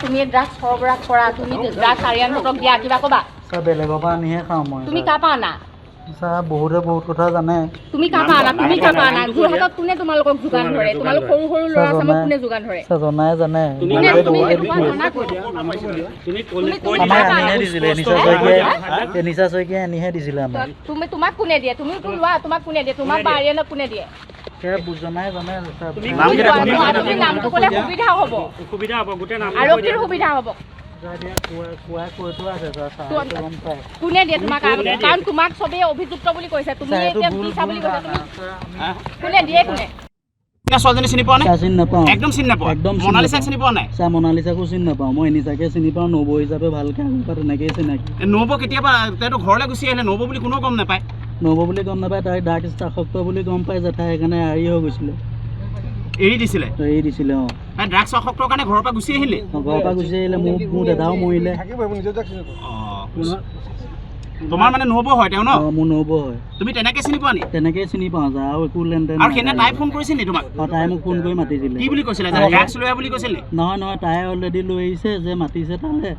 তুমি ড্ৰাগছ সৰবৰাহ কৰা, তুমি ড্ৰাগছ আৰিয়ানহঁতক দিয়া, কিবা ক'বা? ছাৰ বেলেগৰ পৰা আনিহে খাওঁ মই। তুমি কাৰ পৰা আনা? ছাৰ বহুতে বহুত কথা জানে। তুমি কাৰ পৰা আনা? তুমি কাৰ পৰা আনা? যোৰহাটত কোনে তোমালোকক যোগান ধৰে? তোমালোক সৰু সৰু ল'ৰা ছোৱালীক কোনে যোগান ধৰে? ছাৰ জনাই জানে। নিশা শইকীয়াই আনিহে দিছিলে আমাক। তোমাক কোনে দিয়ে? তুমিতো লোৱা, তোমাক কোনে দিয়ে? তোমাক বা আৰিয়ানক কোনে দিয়ে? জনাই জানে। তুমি নামটো ক'লে সুবিধা হ'ব, আৰক্ষীৰ সুবিধা হ'ব। কোনে দিয়ে তোমাক? কাৰণ তোমাক চবেই অভিযুক্ত বুলি কৈছে, তুমি এতিয়া দিছা বুলি কৈছা। তুমি কোনে দিয়ে? কোনে? ছোৱালীজনী চিনি পোৱা নাই? চিনি নাপাওঁ, একদম চিনি নাপাওঁ। একদম মনালিছাক চিনি পোৱা নাই? ছাৰ মনালিছাকো চিনি নাপাওঁ, মই নিজাকে চিনি পাওঁ। নবৌ হিচাপে ভালকে তেনেকেই চিনাকি। নবৌ কেতিয়াবা তেওঁতো ঘৰলৈ গুচি আহিলে, নবৌ বুলি কোনেও গম নাপায়। নবৌ বুলি গম নাপায়, তাই ড্ৰাগছ আসক্ত বুলি গম পাই জেঠাই, সেইকাৰণে এৰি হৈ গৈছিলে। এৰি দিছিলে? এৰি দিছিলে। অঁ, তাই ড্ৰাগছ আসক্তৰ কাৰণে ঘৰৰ পৰা গুচি আহিলে? ঘৰৰ পৰা গুচি আহিলে। মোৰ দাদাও মৰিলে। তোমাৰ মানে নবৌ হয় তেওঁ ন? মোৰ নবৌ হয়। তুমি তেনেকে চিনি পোৱা নি? তেনেকেই চিনি পাওঁ যা, আৰু একো লেনদেন। আৰু সেইদিনা তাই ফোন কৰিছিল নি তোমাক? তাই মোক ফোন কৰি মাতিছিলে। কি বুলি কৈছিলে? ড্ৰাগছ লৈ আহ বুলি কৈছিল? নহয় নহয়, তাই অলৰেডি লৈ আহিছে যে মাতিছে তালে।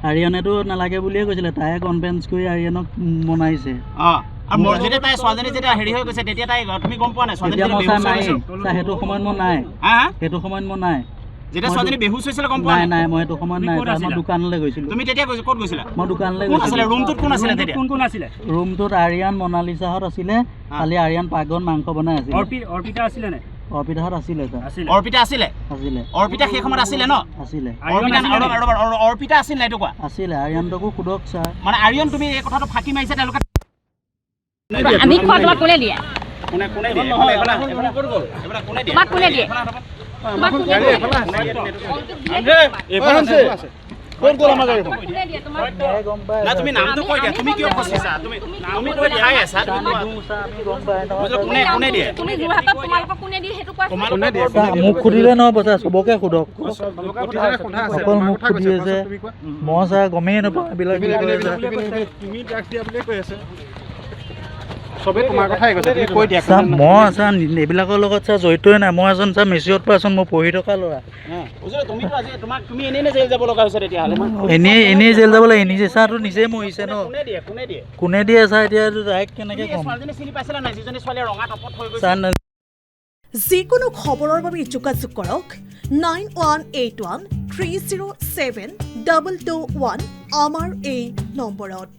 আৰিয়ানেতো নালাগে বুলিয়ে কৈছিলে, তাই কনভেন্স কৰি আৰিয়ানক মনাইছে। আৰু যেতিয়া তাই ছোৱালীজনী যেতিয়া হেৰি হৈ গৈছে, তেতিয়া তাই তুমি গম পোৱা নাই? সেইটো সময়ত মই নাই। সেইটো সময়ত মই নাই। যেতিয়া ছোৱালীজনী বেহুচ হৈছিলে গম পোৱা নাই? নাই, মই সেইটো সময়ত নাই। মই দোকানলৈ গৈছিলো। তুমি তেতিয়া ক'ত গৈছিলা? মই দোকানলৈ গৈছিলো। গৈছিলো। ৰুমটোত কোন আছিলে তেতিয়া? কোন আছিলে? ৰুমটোত আৰিয়ান, মনালিছাহঁত আছিলে। খালি আৰিয়ান পাকঘৰত মাংস বনাই আছিলে। অৰ্পিতা আছিলে নে? অৰ্পিতাহঁত আছিলে। অৰ্পিতা আছিলে? অৰ্পিতা সেই সময়ত আছিলে ন? আছিলে। অৰ্পিতা আছিল নাই এইটো কোৱা? আছিলে। আৰিয়ানকো সোধক ছাৰ। মানে আৰিয়ান তুমি এই কথাটো ফাঁকি মাৰিছে তেওঁলোকে? আমি খোৱা তোমাক কোনে দিয়ে? কোনে দিয়ে? তোমাক কোনে দিয়ে? তুমি নামটো কৈ দিয়া, তুমি কিয় ফচিছা? তুমি কৈ দিয়াই আছা। কোনে দিয়ে? তুমি যোৰহাটত তোমালোকক কোনে দিয়ে সেইটো কোৱা। মোক সুধিলে নহ'ব ছাৰ, চবকে সোধক। অকল মোক সুধি আছে, মই ছাৰ গমেই নাপাওঁ এইবিলাক। মই ছাৰ এইবিলাকৰ লগত ছাৰ জড়িতই নাই। মই এজন ছাৰ মেচিয়ৰ পাৰ্চন, মই পঢ়ি থকা ল'ৰা। এনেই জেল যাবলৈ নিজে ছাৰটো নিজে মৰিছে ন? কোনে দিয়ে ছাৰ? এতিয়া ডাইৰেক্ট কেনেকৈ ক'ম? যিকোনো খবৰৰ বাবে যোগাযোগ কৰক 9181307221 আমাৰ এই নম্বৰত।